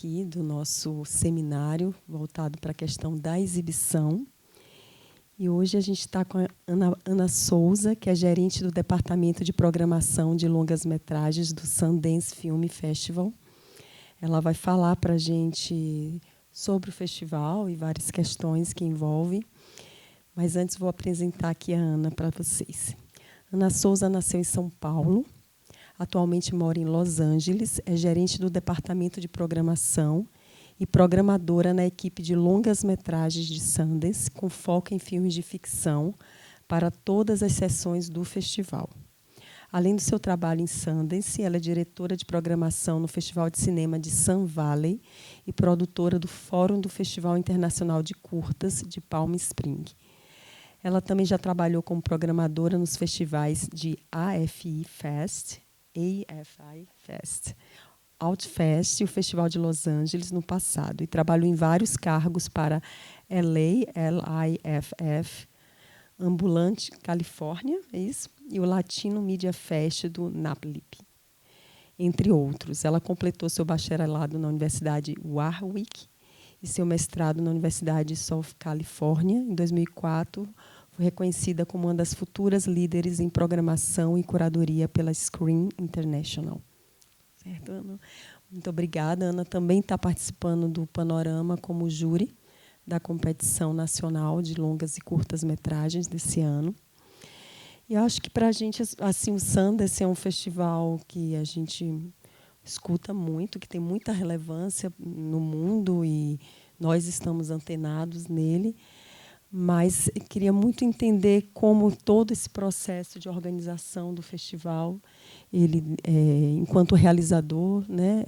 aqui do nosso seminário voltado para a questão da exibição. E hoje a gente está com a Ana Souza, que é gerente do Departamento de Programação de Longas-Metragens do Sundance Film Festival. Ela vai falar para a gente sobre o festival e várias questões que envolvem. Mas antes vou apresentar aqui a Ana para vocês. Ana Souza nasceu em São Paulo. Atualmente mora em Los Angeles, é gerente do Departamento de Programação e programadora na equipe de longas-metragens de Sundance, com foco em filmes de ficção, para todas as sessões do festival. Além do seu trabalho em Sundance, ela é diretora de programação no Festival de Cinema de Sun Valley e produtora do Fórum do Festival Internacional de Curtas de Palm Springs. Ela também já trabalhou como programadora nos festivais de AFI Fest, Outfest e o Festival de Los Angeles no passado, e trabalhou em vários cargos para LIFF, Ambulante Califórnia, é isso? E o Latino Media Fest do NAPLIP, entre outros. Ela completou seu bacharelado na Universidade Warwick e seu mestrado na Universidade South California. Em 2004, foi reconhecida como uma das futuras líderes em programação e curadoria pela Screen International. Certo, Ana? Muito obrigada. Ana também está participando do Panorama como júri da competição nacional de longas e curtas metragens desse ano. E eu acho que, para a gente, assim, o Sundance é um festival que a gente escuta muito, que tem muita relevância no mundo e nós estamos antenados nele. Mas queria muito entender como todo esse processo de organização do festival, ele, enquanto realizador, né,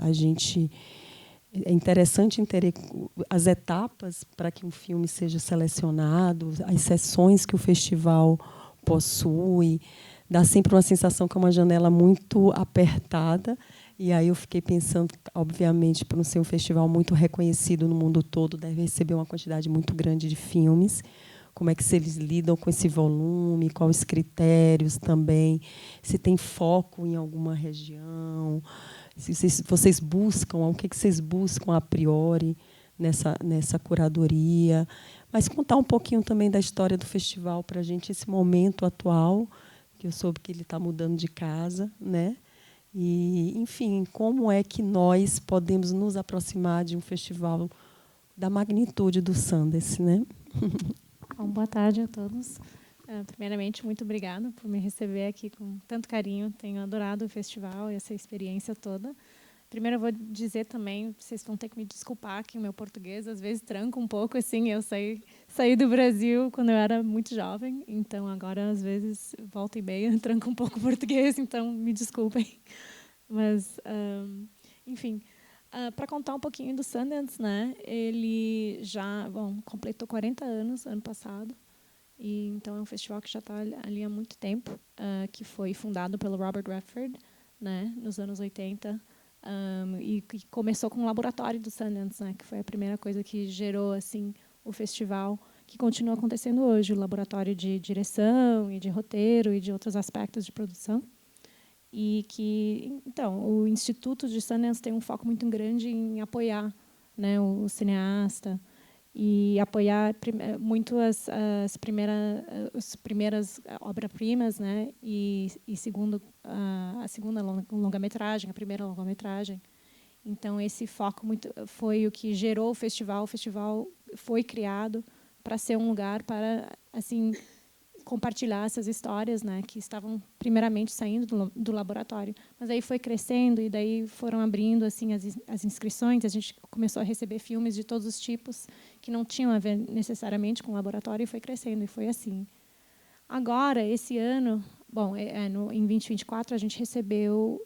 a gente é interessante entender as etapas para que um filme seja selecionado, as sessões que o festival possui. Dá sempre uma sensação que é uma janela muito apertada. E aí eu fiquei pensando, obviamente, por não ser um festival muito reconhecido no mundo todo, deve receber uma quantidade muito grande de filmes. Como é que eles lidam com esse volume, quais os critérios também, se tem foco em alguma região, se vocês buscam, o que vocês buscam a priori nessa curadoria. Mas contar um pouquinho também da história do festival para a gente, esse momento atual, que eu soube que ele está mudando de casa, né? E, enfim, como é que nós podemos nos aproximar de um festival da magnitude do Sundance, né? Bom, boa tarde a todos. Primeiramente, muito obrigada por me receber aqui com tanto carinho. Tenho adorado o festival e essa experiência toda. Primeiro, eu vou dizer também, vocês vão ter que me desculpar que o meu português às vezes tranca um pouco. Assim, eu saí do Brasil quando eu era muito jovem, então agora às vezes volta e meia tranca um pouco o português, então me desculpem. Mas, enfim, para contar um pouquinho do Sundance, né? Ele já, completou 40 anos ano passado. E então é um festival que já está ali há muito tempo, que foi fundado pelo Robert Redford, né, nos anos 80. E que começou com o laboratório do Sundance, né, que foi a primeira coisa que gerou assim o festival, que continua acontecendo hoje, o laboratório de direção e de roteiro e de outros aspectos de produção. E que, então, o Instituto de Sundance tem um foco muito grande em apoiar, né, o cineasta e apoiar muito as primeiras obras-primas, né, e segundo a segunda longa-metragem, a primeira longa-metragem. Então esse foco muito foi o que gerou o festival. O festival foi criado para ser um lugar para, assim, compartilhar essas histórias, né, que estavam primeiramente saindo do laboratório, mas aí foi crescendo e daí foram abrindo assim as inscrições. A gente começou a receber filmes de todos os tipos que não tinham a ver necessariamente com o laboratório, e foi crescendo, e foi assim. Agora, esse ano, em 2024, a gente recebeu,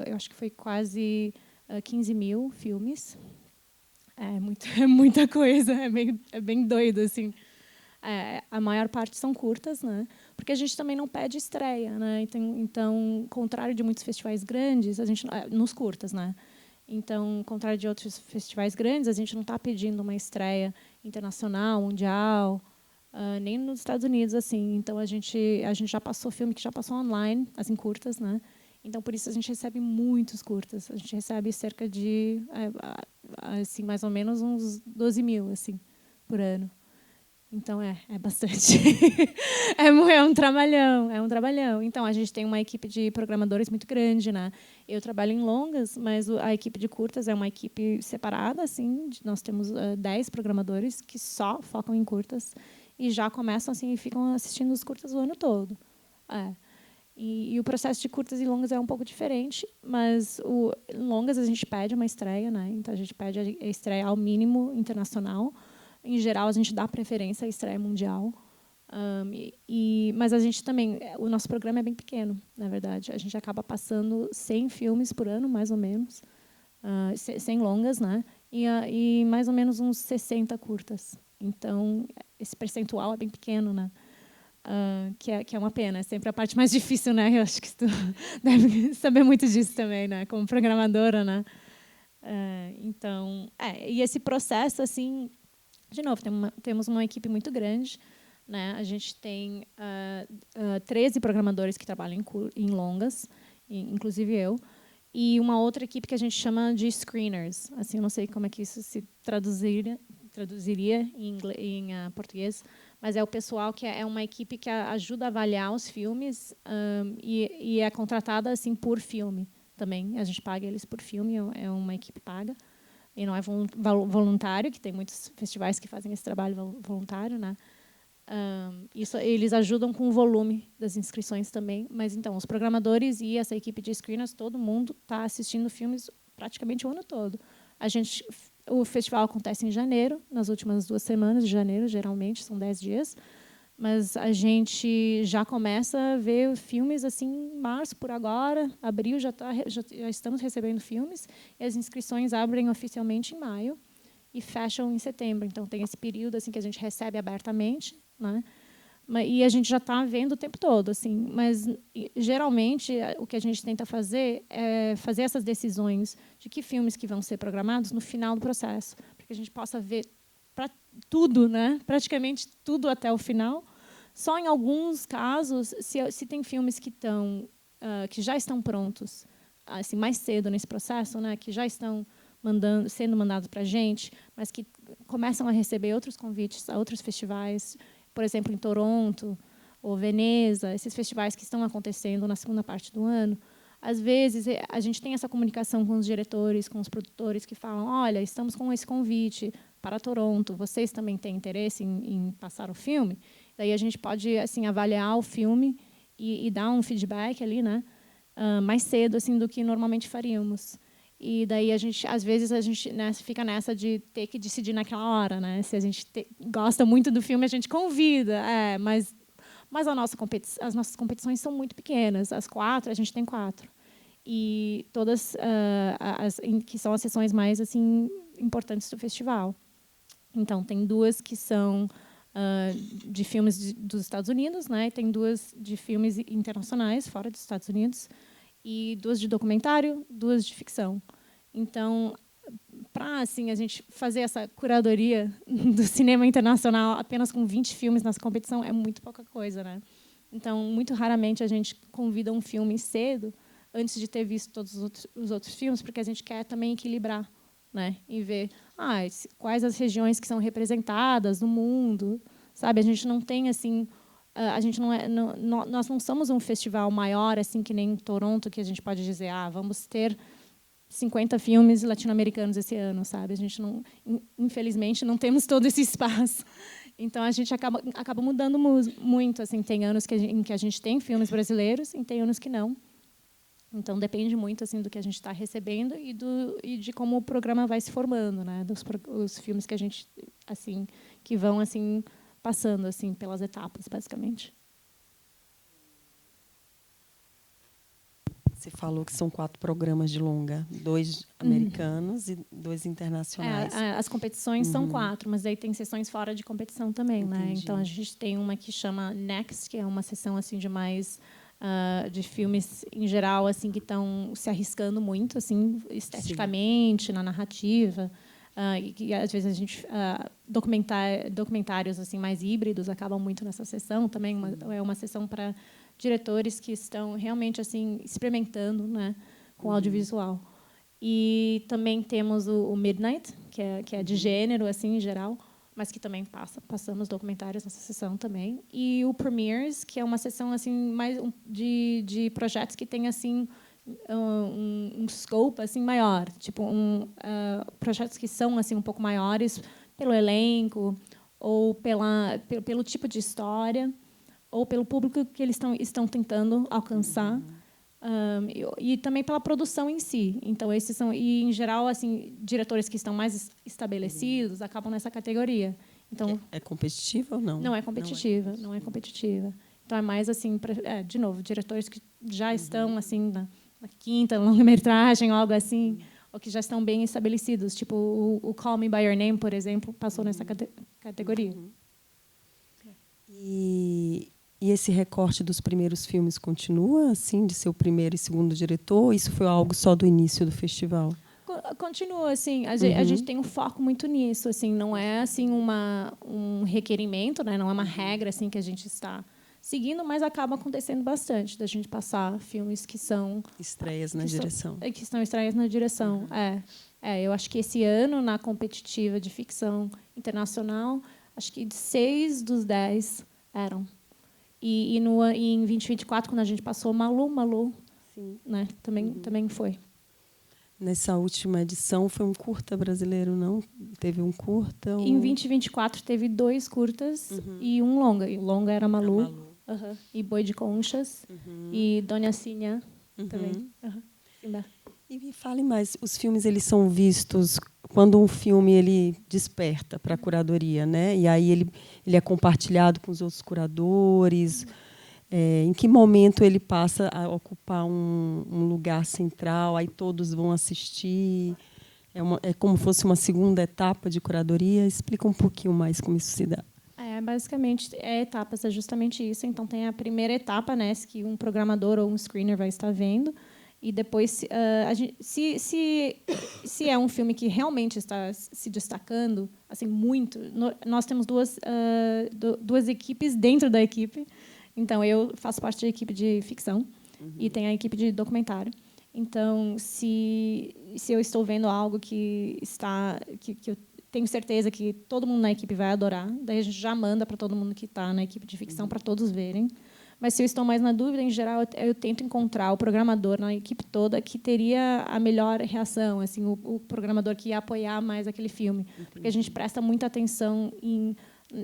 eu acho que foi quase 15 mil filmes. É muita coisa, é bem doido, assim. A maior parte são curtas, né? Porque a gente também não pede estreia, né? Então, contrário de muitos festivais grandes, a gente nos curtas, né? Então, contrário de outros festivais grandes, a gente não está pedindo uma estreia internacional, mundial, nem nos Estados Unidos, assim. Então a gente já passou filme que já passou online, as em curtas, né? Então, por isso, a gente recebe muitos curtas. A gente recebe cerca de, assim, mais ou menos uns 12 mil assim, por ano. Então, é bastante. É um trabalhão, é um trabalhão. Então, a gente tem uma equipe de programadores muito grande, né? Eu trabalho em longas, mas a equipe de curtas é uma equipe separada, assim. Nós temos 10 programadores que só focam em curtas e já começam assim e ficam assistindo os curtas o ano todo. E o processo de curtas e longas é um pouco diferente, mas longas a gente pede uma estreia, né? Então, a gente pede a estreia ao mínimo internacional. Em geral, a gente dá preferência à estreia mundial. Mas a gente também... O nosso programa é bem pequeno, na verdade. A gente acaba passando 100 filmes por ano, mais ou menos. 100 longas, né? E mais ou menos uns 60 curtas. Então, esse percentual é bem pequeno, né? Que é uma pena. É sempre a parte mais difícil, né? Eu acho que tu deve saber muito disso também, né? Como programadora, né? Então, e esse processo, assim... De novo, temos uma equipe muito grande, né? A gente tem 13 programadores que trabalham em longas, inclusive eu, e uma outra equipe que a gente chama de screeners. Assim, eu não sei como é que isso se traduziria em português, mas é o pessoal que é uma equipe que ajuda a avaliar os filmes e é contratada assim por filme também. A gente paga eles por filme, é uma equipe paga. E não é voluntário, que tem muitos festivais que fazem esse trabalho voluntário, né? Eles ajudam com o volume das inscrições também. Mas, então, os programadores e essa equipe de screeners, todo mundo está assistindo filmes praticamente o ano todo. O festival acontece em janeiro, nas últimas 2 semanas de janeiro, geralmente, são 10 dias. Mas a gente já começa a ver filmes assim em março, por agora. Abril já estamos recebendo filmes. E as inscrições abrem oficialmente em maio e fecham em setembro. Então, tem esse período assim que a gente recebe abertamente, né? E a gente já está vendo o tempo todo. Assim. Mas, geralmente, o que a gente tenta fazer é fazer essas decisões de que filmes que vão ser programados no final do processo, para que a gente possa ver tudo, né? Praticamente tudo até o final. Só em alguns casos, se tem filmes que já estão prontos, assim, mais cedo nesse processo, né? Que já estão sendo mandados para a gente, mas que começam a receber outros convites a outros festivais, por exemplo, em Toronto ou Veneza, esses festivais que estão acontecendo na segunda parte do ano. Às vezes, a gente tem essa comunicação com os diretores, com os produtores, que falam, olha, estamos com esse convite para Toronto, vocês também têm interesse em passar o filme? Daí a gente pode assim, avaliar o filme e dar um feedback ali, né, mais cedo assim, do que normalmente faríamos. E daí, às vezes, a gente fica nessa de ter que decidir naquela hora. Né? Se a gente gosta muito do filme, a gente convida. Mas as nossas competições são muito pequenas. As 4, a gente tem 4. E todas que são as sessões mais assim, importantes do festival. Então, tem 2 que são de filmes dos Estados Unidos, né? E tem 2 de filmes internacionais, fora dos Estados Unidos, e 2 de documentário, 2 de ficção. Então, para assim, a gente fazer essa curadoria do cinema internacional apenas com 20 filmes nessa competição é muito pouca coisa. Né? Então, muito raramente a gente convida um filme cedo, antes de ter visto todos os outros filmes, porque a gente quer também equilibrar, né? E ver quais as regiões que são representadas no mundo, sabe? A gente não tem assim, a gente nós não somos um festival maior assim que nem Toronto, que a gente pode dizer, vamos ter 50 filmes latino-americanos esse ano, sabe? A gente não, infelizmente, não temos todo esse espaço. Então a gente acaba mudando muito, assim, tem anos em que a gente tem filmes brasileiros e tem anos que não. Então depende muito assim do que a gente está recebendo e de como o programa vai se formando, né? Os filmes que a gente assim que vão assim passando assim pelas etapas, basicamente. Você falou que são 4 programas de longa, 2 americanos e 2 internacionais. As competições são 4, mas aí tem sessões fora de competição também, né? Então a gente tem uma que chama Next, que é uma sessão assim de mais de filmes em geral assim que estão se arriscando muito assim esteticamente na narrativa e às vezes a gente documentários assim mais híbridos acabam muito nessa sessão também é uma sessão para diretores que estão realmente assim experimentando, né, com audiovisual. E também temos o Midnight, que é de gênero assim em geral, mas que também passamos documentários nessa sessão também. E o Premieres, que é uma sessão assim mais de projetos que tem assim um scope assim maior, tipo projetos que são assim um pouco maiores pelo elenco ou pelo tipo de história ou pelo público que eles estão tentando alcançar. E também pela produção em si. Então, esses são, e em geral, assim, diretores que estão mais estabelecidos acabam nessa categoria. Então, é competitiva ou não? Não é competitiva, não é competitiva. Então, é mais assim, de novo, diretores que já estão assim na quinta longa-metragem, algo assim, ou que já estão bem estabelecidos. Tipo, o Call Me by Your Name, por exemplo, passou nessa categoria. E esse recorte dos primeiros filmes continua, assim, de ser o primeiro e segundo diretor? Ou isso foi algo só do início do festival? Continua, assim. A gente tem um foco muito nisso, assim. Não é assim um requerimento, né? Não é uma regra assim que a gente está seguindo, mas acaba acontecendo bastante da gente passar filmes que são estreias na direção. Que estão estreias na direção. Eu acho que esse ano na competitiva de ficção internacional, acho que 6 dos 10 eram. E em 2024, quando a gente passou Malu, sim, né? Também foi. Nessa última edição foi um curta brasileiro, não? Teve um curta? Em 2024 teve 2 curtas e um longa. E o longa era Malu. E Boi de Conchas. E Dona Sinha também. E me fale mais, os filmes eles são vistos quando um filme ele desperta para a curadoria, né? E aí ele é compartilhado com os outros curadores. Em que momento ele passa a ocupar um lugar central? Aí todos vão assistir. É como se fosse uma segunda etapa de curadoria. Explica um pouquinho mais como isso se dá. Basicamente, etapas é justamente isso. Então, tem a primeira etapa, né, que um programador ou um screener vai estar vendo. E depois, se é um filme que realmente está se destacando assim muito, nós temos duas equipes dentro da equipe. Então, eu faço parte da equipe de ficção e tem a equipe de documentário. Então, se eu estou vendo algo que eu tenho certeza que todo mundo na equipe vai adorar, daí a gente já manda para todo mundo que está na equipe de ficção para todos verem. Mas se eu estou mais na dúvida, em geral, eu tento encontrar o programador na equipe toda que teria a melhor reação, assim, o programador que ia apoiar mais aquele filme, porque a gente presta muita atenção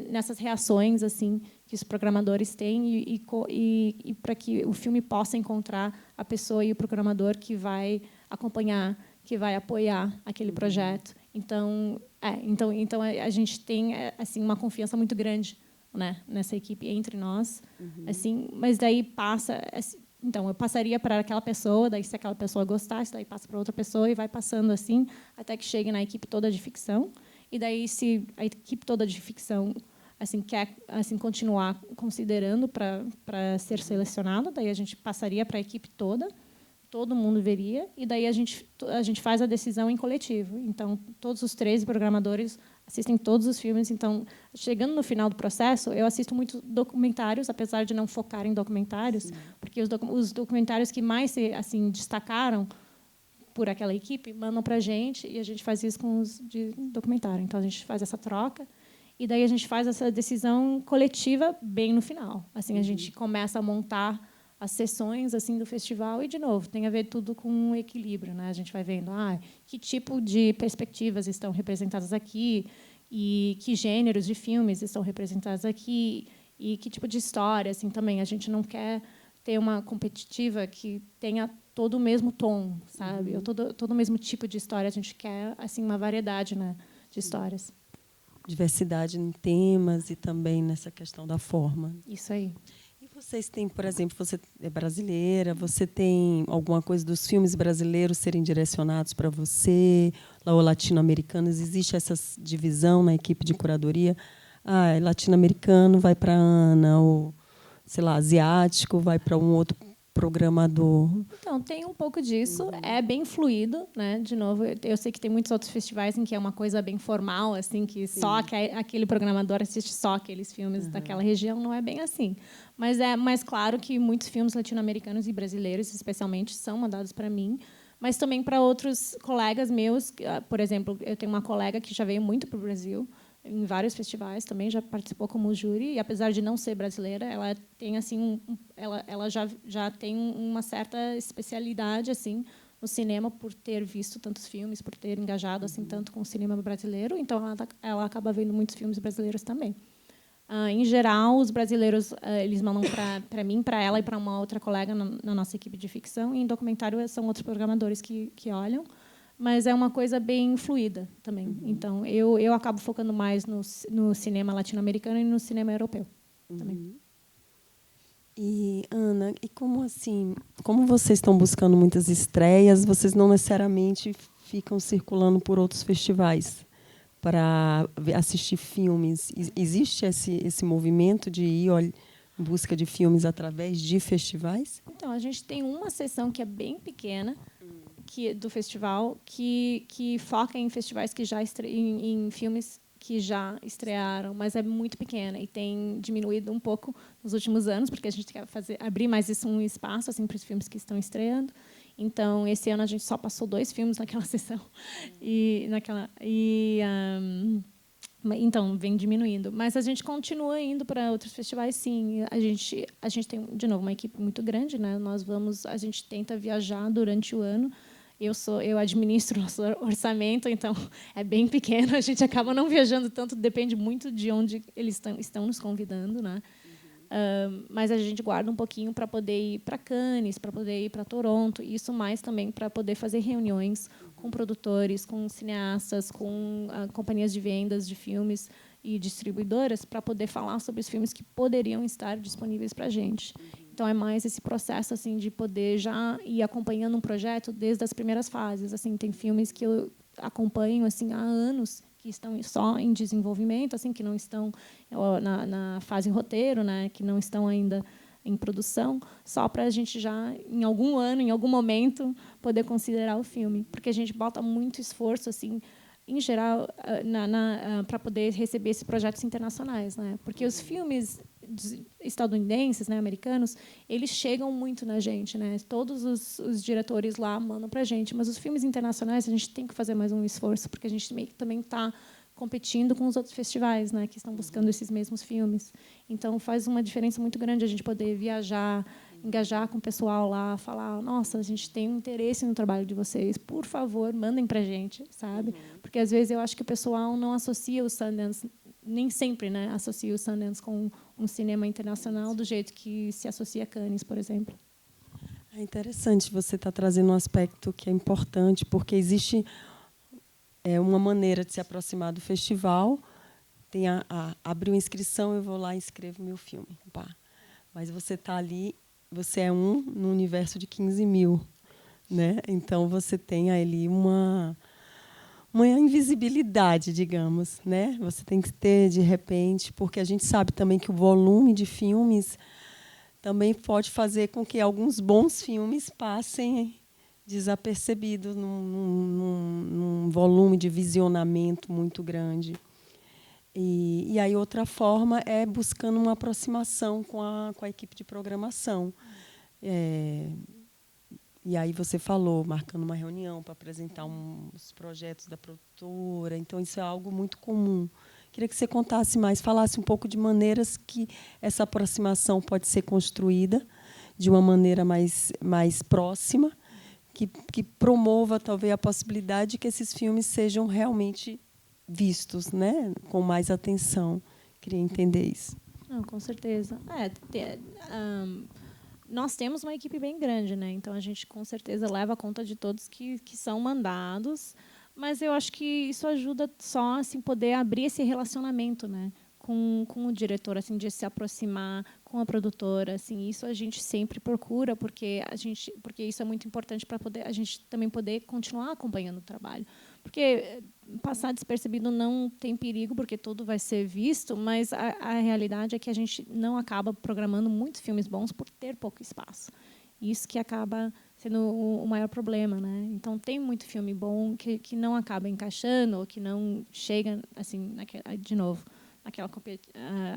nessas reações assim que os programadores têm e para que o filme possa encontrar a pessoa e o programador que vai acompanhar, que vai apoiar aquele projeto. Então a gente tem assim uma confiança muito grande, né, nessa equipe entre nós, assim, mas daí passa, então eu passaria para aquela pessoa, daí se aquela pessoa gostasse, daí passa para outra pessoa e vai passando assim até que chegue na equipe toda de ficção. E daí se a equipe toda de ficção assim quer assim continuar considerando para ser selecionado, daí a gente passaria para a equipe toda. Todo mundo veria, e daí a gente faz a decisão em coletivo. Então, todos os 13 programadores assistem todos os filmes. Então, chegando no final do processo, eu assisto muitos documentários, apesar de não focar em documentários, porque os documentários que mais se assim destacaram por aquela equipe mandam para a gente, e a gente faz isso com os de documentário. Então, a gente faz essa troca, e daí a gente faz essa decisão coletiva bem no final. Assim, a gente começa a montar as sessões assim do festival e de novo tem a ver tudo com um equilíbrio, né? A gente vai vendo que tipo de perspectivas estão representadas aqui e que gêneros de filmes estão representados aqui e que tipo de história, assim, também a gente não quer ter uma competitiva que tenha todo o mesmo tom, sabe? Ou todo o mesmo tipo de história. A gente quer assim uma variedade, né, de histórias. Diversidade em temas e também nessa questão da forma. Isso aí. Vocês têm, por exemplo, você é brasileira, você tem alguma coisa dos filmes brasileiros serem direcionados para você, ou latino-americanos? Existe essa divisão na equipe de curadoria? Latino-americano vai para a Ana, ou, sei lá, asiático vai para um outro programador? Então, tem um pouco disso. É bem fluido, né? De novo, eu sei que tem muitos outros festivais em que é uma coisa bem formal, assim, que só aquele programador assiste só aqueles filmes daquela região. Não é bem assim. Mas é mais claro que muitos filmes latino-americanos e brasileiros, especialmente, são mandados para mim, mas também para outros colegas meus. Por exemplo, eu tenho uma colega que já veio muito para o Brasil, em vários festivais também, já participou como júri, e apesar de não ser brasileira, ela tem assim ela já tem uma certa especialidade assim no cinema por ter visto tantos filmes, por ter engajado assim tanto com o cinema brasileiro, então ela acaba vendo muitos filmes brasileiros também. Em geral, os brasileiros eles mandam para mim, para ela e para uma outra colega na nossa equipe de ficção, e em documentário são outros programadores que olham. Mas é uma coisa bem fluida também. Então, eu acabo focando mais no cinema latino-americano e no cinema europeu também. E, Ana, e como assim, como vocês estão buscando muitas estreias, vocês não necessariamente ficam circulando por outros festivais para assistir filmes? Existe esse movimento de ir em busca de filmes através de festivais? Então, a gente tem uma sessão que é bem pequena, do festival, que foca em festivais que já em filmes que já estrearam, mas é muito pequena e tem diminuído um pouco nos últimos anos, porque a gente quer abrir mais um espaço assim para os filmes que estão estreando. Então, esse ano a gente só passou 2 filmes naquela sessão então vem diminuindo, mas a gente continua indo para outros festivais, sim. A gente tem de novo uma equipe muito grande, né? A gente tenta viajar durante o ano. Eu administro o nosso orçamento, então é bem pequeno. A gente acaba não viajando tanto, depende muito de onde eles estão nos convidando, né? Mas a gente guarda um pouquinho para poder ir para Cannes, para poder ir para Toronto. Isso mais também para poder fazer reuniões com produtores, com cineastas, com companhias de vendas de filmes e distribuidoras para poder falar sobre os filmes que poderiam estar disponíveis para a gente. Então é mais esse processo assim de poder já ir acompanhando um projeto desde as primeiras fases. Assim, tem filmes que eu acompanho assim há anos que estão só em desenvolvimento, assim, que não estão na fase roteiro, né, que não estão ainda em produção, só para a gente já, em algum ano, em algum momento, poder considerar o filme. Porque a gente bota muito esforço, assim, em geral, para poder receber esses projetos internacionais, né? Porque os filmes estadunidenses, né, americanos, eles chegam muito na gente, né? Todos os diretores lá mandam para a gente, mas os filmes internacionais a gente tem que fazer mais um esforço, porque a gente também está competindo com os outros festivais, né, que estão buscando esses mesmos filmes. Então faz uma diferença muito grande a gente poder viajar, engajar com o pessoal lá, falar, nossa, a gente tem um interesse no trabalho de vocês, por favor, mandem para a gente, sabe? Porque às vezes eu acho que o pessoal não associa o Sundance, nem sempre, né, associa o Sundance com um cinema internacional do jeito que se associa a Cannes, por exemplo. É interessante você estar trazendo um aspecto que é importante, porque existe uma maneira de se aproximar do festival. Tem abre uma inscrição, eu vou lá e inscrevo meu filme. Pá. Mas você está ali, você é no universo de 15 mil. Né? Então, você tem ali uma invisibilidade, digamos. Né? Você tem que ter, de repente, porque a gente sabe também que o volume de filmes também pode fazer com que alguns bons filmes passem desapercebidos num volume de visionamento muito grande. E aí outra forma é buscando uma aproximação com a equipe de programação. E aí você falou, marcando uma reunião para apresentar os projetos da produtora. Então, isso é algo muito comum. Queria que você contasse mais, falasse um pouco de maneiras que essa aproximação pode ser construída de uma maneira mais próxima, que promova, talvez, a possibilidade de que esses filmes sejam realmente vistos, né, com mais atenção. Queria entender isso. Não, com certeza. Nós temos uma equipe bem grande, né? Então a gente com certeza leva conta de todos que são mandados, mas eu acho que isso ajuda só assim poder abrir esse relacionamento, né? Com o diretor, assim, de se aproximar com a produtora, assim, isso a gente sempre procura, porque isso é muito importante para a gente também poder continuar acompanhando o trabalho, porque passar despercebido não tem perigo, porque tudo vai ser visto, mas a realidade é que a gente não acaba programando muitos filmes bons por ter pouco espaço. Isso que acaba sendo o maior problema, né? Então tem muito filme bom que não acaba encaixando ou que não chega assim de novo naquela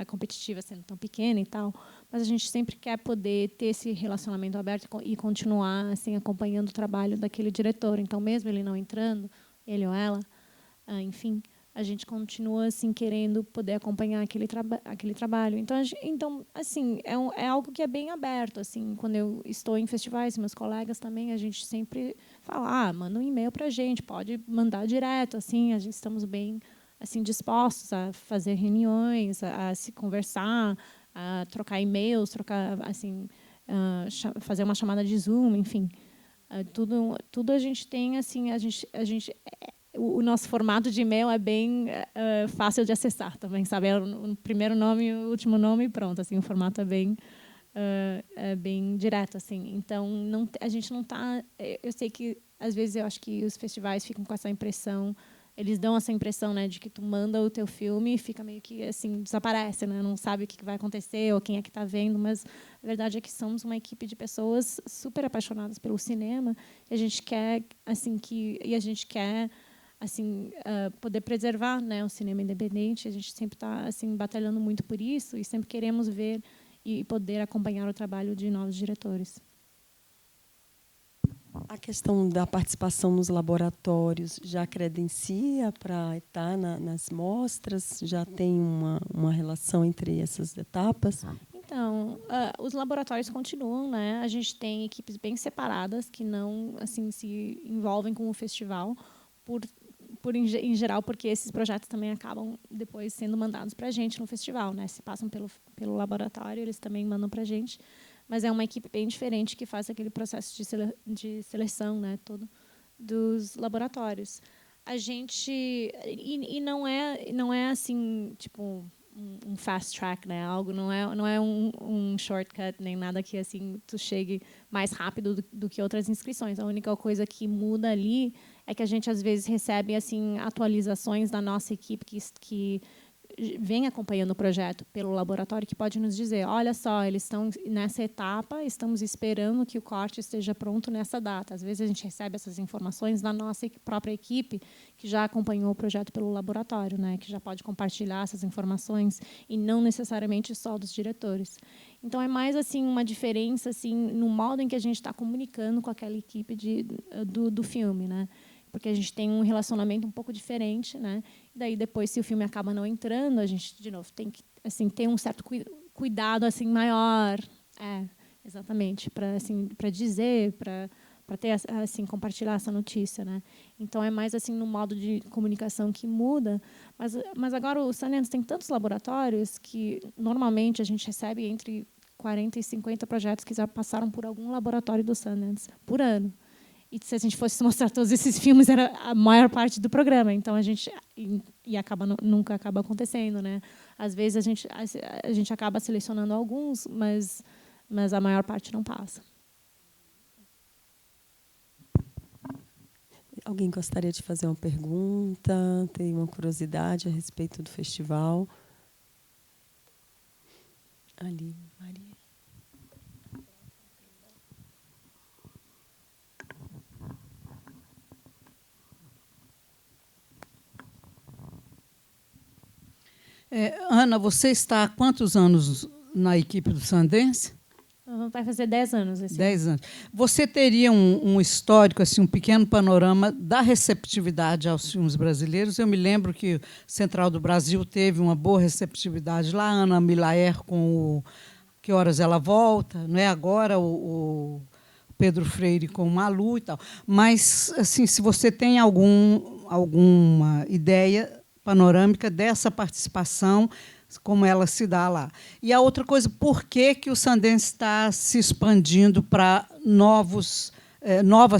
a competitiva sendo tão pequena e tal, mas a gente sempre quer poder ter esse relacionamento aberto e continuar assim acompanhando o trabalho daquele diretor. Então mesmo ele não entrando, ele ou ela, enfim, a gente continua assim querendo poder acompanhar aquele trabalho. Então assim é algo que é bem aberto. Assim, quando eu estou em festivais, meus colegas também, a gente sempre fala, manda um e-mail para a gente, pode mandar direto. Assim, a gente estamos bem assim dispostos a fazer reuniões, a se conversar, a trocar e-mails, assim, fazer uma chamada de Zoom, enfim, tudo a gente tem assim, a gente o nosso formato de e-mail é bem fácil de acessar também, sabe? É o primeiro nome, o último nome e pronto. Assim, o formato é bem direto, assim. Então, a gente não está. Eu sei que às vezes eu acho que os festivais ficam com essa impressão. Eles dão essa impressão, né, de que tu manda o teu filme e fica meio que assim desaparece, né? Não sabe o que vai acontecer ou quem é que está vendo. Mas a verdade é que somos uma equipe de pessoas super apaixonadas pelo cinema e a gente quer assim poder preservar, né, o cinema independente. A gente sempre está assim batalhando muito por isso e sempre queremos ver e poder acompanhar o trabalho de novos diretores. A questão da participação nos laboratórios já credencia para estar nas mostras? Já tem uma relação entre essas etapas? Então, os laboratórios continuam, né? A gente tem equipes bem separadas que não assim se envolvem com o festival em geral, porque esses projetos também acabam depois sendo mandados para a gente no festival, né? Se passam pelo laboratório, eles também mandam para a gente, mas é uma equipe bem diferente que faz aquele processo de seleção, né? Todo dos laboratórios. A gente e não é assim tipo um fast track, né? Algo não é um shortcut nem nada que assim tu chegue mais rápido do que outras inscrições. A única coisa que muda ali é que a gente às vezes recebe assim atualizações da nossa equipe que vem acompanhando o projeto pelo laboratório, que pode nos dizer, olha só, eles estão nessa etapa, estamos esperando que o corte esteja pronto nessa data. Às vezes a gente recebe essas informações da nossa própria equipe, que já acompanhou o projeto pelo laboratório, né, que já pode compartilhar essas informações, e não necessariamente só dos diretores. Então, é mais assim uma diferença assim, no modo em que a gente está comunicando com aquela equipe do filme, né? Porque a gente tem um relacionamento um pouco diferente, né? E daí depois, se o filme acaba não entrando, a gente de novo tem que assim ter um certo cuidado assim maior, exatamente, para dizer, para ter assim compartilhar essa notícia, né? Então é mais assim no modo de comunicação que muda, mas agora o Sundance tem tantos laboratórios que normalmente a gente recebe entre 40 e 50 projetos que já passaram por algum laboratório do Sundance por ano. E se a gente fosse mostrar todos esses filmes, era a maior parte do programa. Então a gente nunca acaba acontecendo, né? Às vezes a gente acaba selecionando alguns, mas a maior parte não passa. Alguém gostaria de fazer uma pergunta? Tem uma curiosidade a respeito do festival? Ali, Maria. Ana, você está há quantos anos na equipe do Sundance? Vai fazer 10 anos. 10 anos. Você teria um histórico, assim, um pequeno panorama da receptividade aos filmes brasileiros? Eu me lembro que o Central do Brasil teve uma boa receptividade lá, a Ana Milaer com o Que Horas Ela Volta, não é? Agora o Pedro Freire com o Malu e tal. Mas, assim, se você tem alguma ideia panorâmica dessa participação, como ela se dá lá. E a outra coisa, por que o Sundance está se expandindo para novas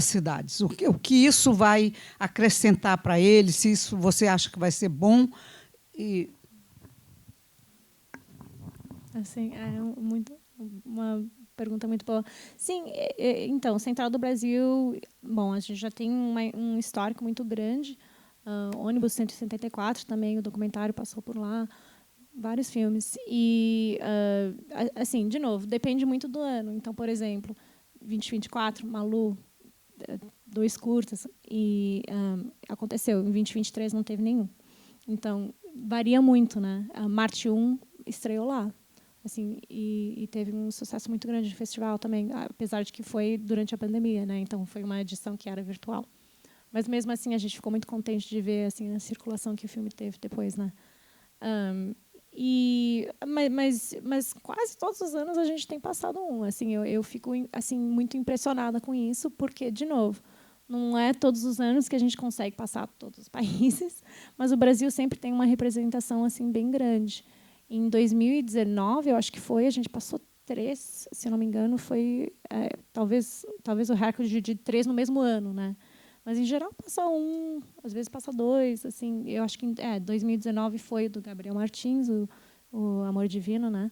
cidades? O que isso vai acrescentar para eles? Se isso você acha que vai ser bom? Assim, uma pergunta muito boa. Sim, então, Central do Brasil, bom, a gente já tem um histórico muito grande. Ônibus 174 também, o documentário passou por lá, vários filmes. E, assim, de novo, depende muito do ano. Então, por exemplo, 2024, Malu, 2 curtas, e aconteceu. Em 2023 não teve nenhum. Então, varia muito, né? A Marte 1 estreou lá. Assim, e teve um sucesso muito grande no festival também, apesar de que foi durante a pandemia, né? Então, foi uma edição que era virtual. Mas, mesmo assim, a gente ficou muito contente de ver assim, a circulação que o filme teve depois, né? Mas quase todos os anos a gente tem passado um. Assim, eu fico assim, muito impressionada com isso, porque, de novo, não é todos os anos que a gente consegue passar todos os países, mas o Brasil sempre tem uma representação assim, bem grande. Em 2019, eu acho que foi, a gente passou 3, se não me engano, foi talvez o recorde de 3 no mesmo ano, né? Mas, em geral, passa 1, às vezes passa 2. Assim, eu acho que 2019 foi do Gabriel Martins, o Amor Divino, né?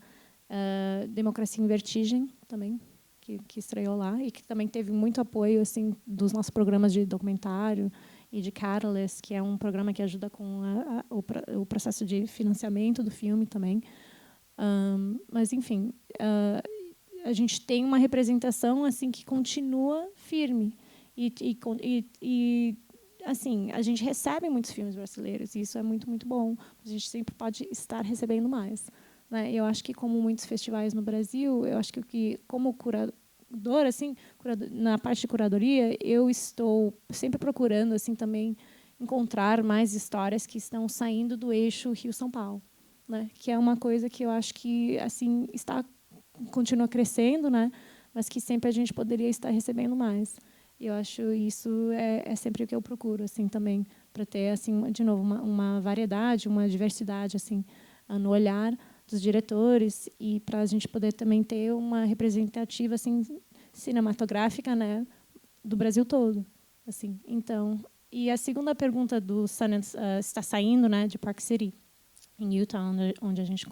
Democracia em Vertigem, também, que estreou lá, e que também teve muito apoio assim, dos nossos programas de documentário e de Catalyst, que é um programa que ajuda com o processo de financiamento do filme também. Mas, enfim, a gente tem uma representação assim que continua firme. E assim, a gente recebe muitos filmes brasileiros, e isso é muito, muito bom. A gente sempre pode estar recebendo mais, né? Eu acho que, como muitos festivais no Brasil, eu acho que como curadora, assim, na parte de curadoria, eu estou sempre procurando assim também encontrar mais histórias que estão saindo do eixo Rio-São Paulo, né? Que é uma coisa que eu acho que assim continua crescendo, né? Mas que sempre a gente poderia estar recebendo mais. Eu acho isso é sempre o que eu procuro, assim, também, para ter, assim, de novo, uma variedade, uma diversidade, assim, no olhar dos diretores, e para a gente poder também ter uma representativa, assim, cinematográfica, né, do Brasil todo, assim. Então, e a segunda pergunta do Sundance está saindo, né, de Park City, em Utah, onde a gente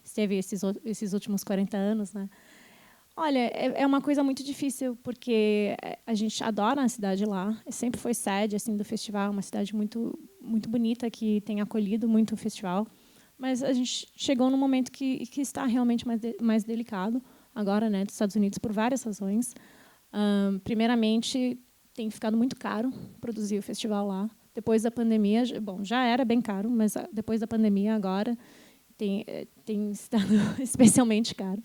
esteve esses últimos 40 anos, né. Olha, é uma coisa muito difícil, porque a gente adora a cidade lá. Sempre foi sede assim, do festival, uma cidade muito, muito bonita, que tem acolhido muito o festival. Mas a gente chegou num momento que está realmente mais delicado, agora, né, dos Estados Unidos, por várias razões. Primeiramente, tem ficado muito caro produzir o festival lá. Depois da pandemia, bom, já era bem caro, mas depois da pandemia, agora, tem estado especialmente caro.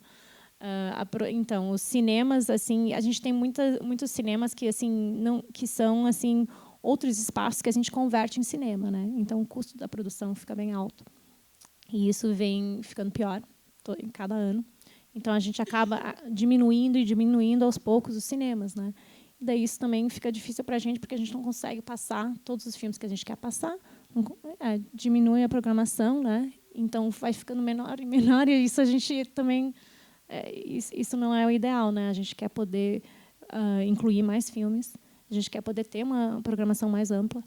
Então, os cinemas, assim, a gente tem muitos cinemas que assim que são assim outros espaços que a gente converte em cinema, né? Então, o custo da produção fica bem alto, e isso vem ficando pior em cada ano. Então, a gente acaba diminuindo aos poucos os cinemas, né? E daí isso também fica difícil para a gente, porque a gente não consegue passar todos os filmes que a gente quer passar. Diminui a programação, né? Então, vai ficando menor e menor, e isso a gente também isso não é o ideal, né? A gente quer poder incluir mais filmes, a gente quer poder ter uma programação mais ampla,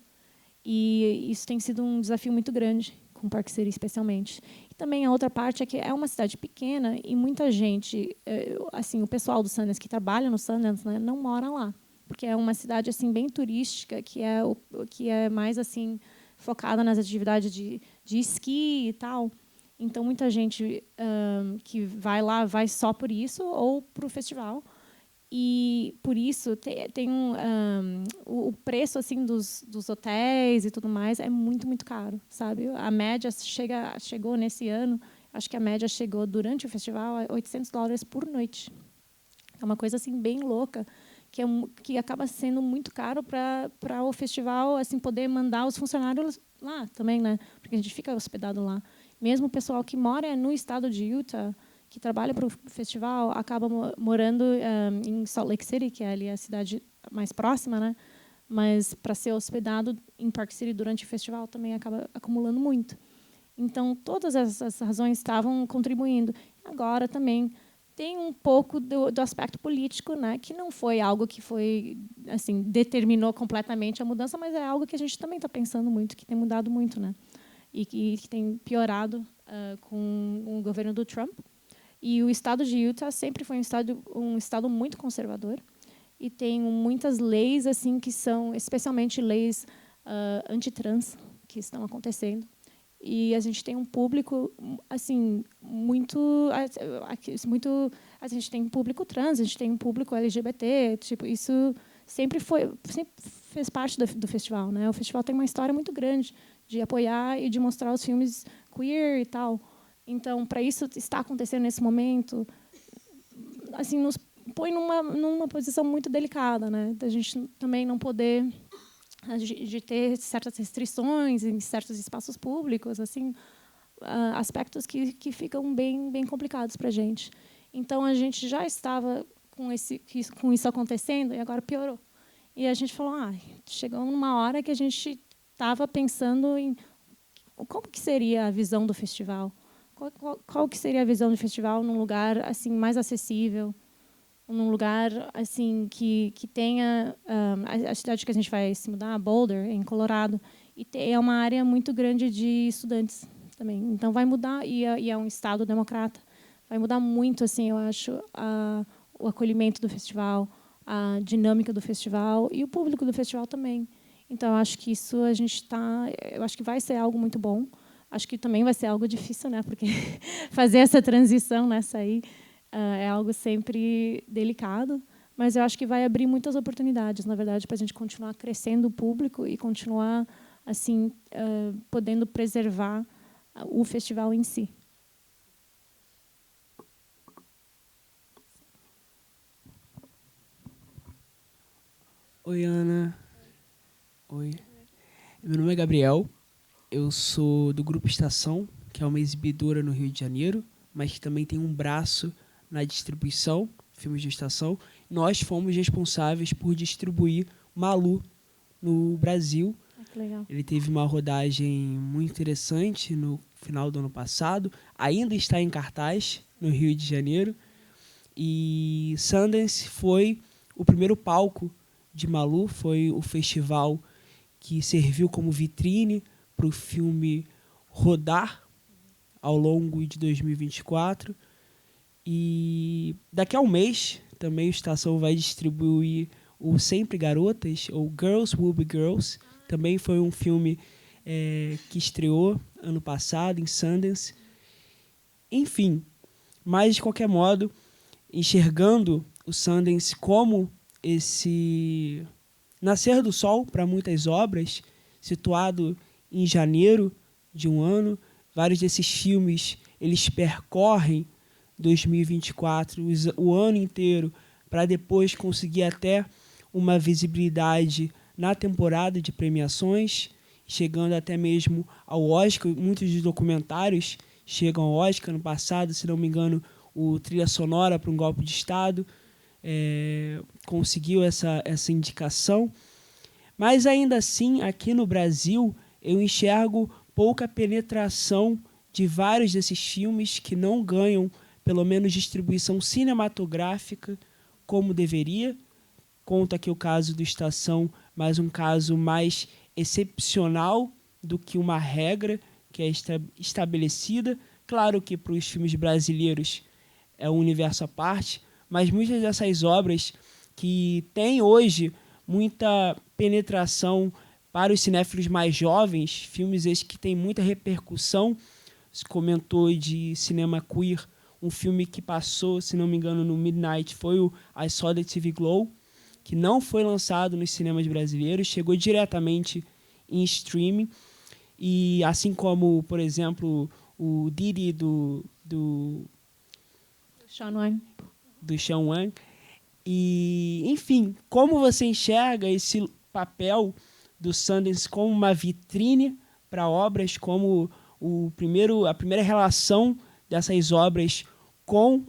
e isso tem sido um desafio muito grande, com Park City especialmente. E também a outra parte é que é uma cidade pequena e muita gente, assim, o pessoal do Sundance que trabalha no Sundance, né, não mora lá, porque é uma cidade assim bem turística, que é mais assim focada nas atividades de esqui e tal. Então, muita gente que vai lá vai só por isso ou para o festival. E, por isso, tem o preço assim dos hotéis e tudo mais é muito, muito caro, sabe? A média chegou nesse ano, acho que a média chegou durante o festival a $800 por noite. É uma coisa assim bem louca, que acaba sendo muito caro para o festival assim poder mandar os funcionários lá também, né? Porque a gente fica hospedado lá. Mesmo o pessoal que mora no estado de Utah, que trabalha para o festival, acaba morando em Salt Lake City, que é ali a cidade mais próxima, né? Mas para ser hospedado em Park City durante o festival também acaba acumulando muito. Então, todas essas razões estavam contribuindo. Agora também tem um pouco do aspecto político, né, que não foi algo que foi assim determinou completamente a mudança, mas é algo que a gente também está pensando muito, que tem mudado muito, né, e que tem piorado com o governo do Trump. E o estado de Utah sempre foi um estado muito conservador, e tem muitas leis assim que são especialmente leis antitrans que estão acontecendo. E a gente tem um público assim muito a gente tem um público trans, a gente tem um público LGBT, tipo, isso sempre fez parte do festival, né? O festival tem uma história muito grande de apoiar e de mostrar os filmes queer e tal. Então, para isso estar acontecendo nesse momento, assim, nos põe numa posição muito delicada, né? Da gente também não poder de ter certas restrições em certos espaços públicos, assim, aspectos que ficam bem complicados para a gente. Então, a gente já estava com isso acontecendo e agora piorou. E a gente falou, chegou numa hora que a gente estava pensando em como que seria a visão do festival, qual que seria a visão do festival num lugar assim mais acessível, num lugar assim que tenha a cidade que a gente vai se mudar, Boulder, em Colorado, e é uma área muito grande de estudantes também. Então vai mudar e é um estado democrata. Vai mudar muito, assim, eu acho, o acolhimento do festival, a dinâmica do festival e o público do festival também. Então eu acho que isso eu acho que vai ser algo muito bom. Acho que também vai ser algo difícil, né? Porque fazer essa transição nessa aí é algo sempre delicado, mas eu acho que vai abrir muitas oportunidades, na verdade, para a gente continuar crescendo o público e continuar assim podendo preservar o festival em si. Oi, Ana. Oi. Meu nome é Gabriel. Eu sou do Grupo Estação, que é uma exibidora no Rio de Janeiro, mas que também tem um braço na distribuição, filmes de estação. Nós fomos responsáveis por distribuir Malu no Brasil. Que legal. Ele teve uma rodagem muito interessante no final do ano passado. Ainda está em cartaz no Rio de Janeiro. E Sundance foi o primeiro palco de Malu, foi o festival que serviu como vitrine para o filme rodar ao longo de 2024. E daqui a um mês também o Estação vai distribuir o Sempre Garotas, ou Girls Will Be Girls. Também foi um filme que estreou ano passado em Sundance. Enfim, mas de qualquer modo, enxergando o Sundance como esse nascer do sol para muitas obras, situado em janeiro de um ano. Vários desses filmes eles percorrem 2024, o ano inteiro, para depois conseguir até uma visibilidade na temporada de premiações, chegando até mesmo ao Oscar. Muitos dos documentários chegam ao Oscar. No passado, se não me engano, o Trilha Sonora para um Golpe de Estado conseguiu essa indicação. Mas, ainda assim, aqui no Brasil, eu enxergo pouca penetração de vários desses filmes que não ganham, pelo menos, distribuição cinematográfica como deveria. Conta aqui o caso do Estação, mas um caso mais excepcional do que uma regra que é estabelecida. Claro que para os filmes brasileiros é um universo à parte, mas muitas dessas obras que têm hoje muita penetração para os cinéfilos mais jovens, filmes esses que têm muita repercussão. Você comentou de cinema queer, um filme que passou, se não me engano, no Midnight, foi o I Saw the TV Glow, que não foi lançado nos cinemas brasileiros, chegou diretamente em streaming. E assim como, por exemplo, o Didi do Sean Wang. E, enfim, como você enxerga esse papel do Sundance como uma vitrine para obras, como a primeira relação dessas obras com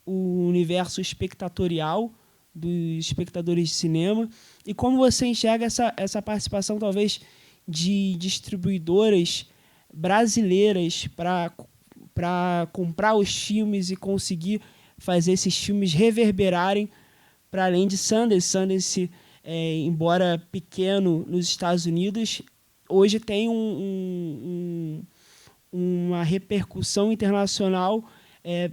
o universo espectatorial dos espectadores de cinema, e como você enxerga essa participação, talvez, de distribuidoras brasileiras para comprar os filmes e conseguir fazer esses filmes reverberarem para além de Sundance. Sundance, embora pequeno nos Estados Unidos, hoje tem uma repercussão internacional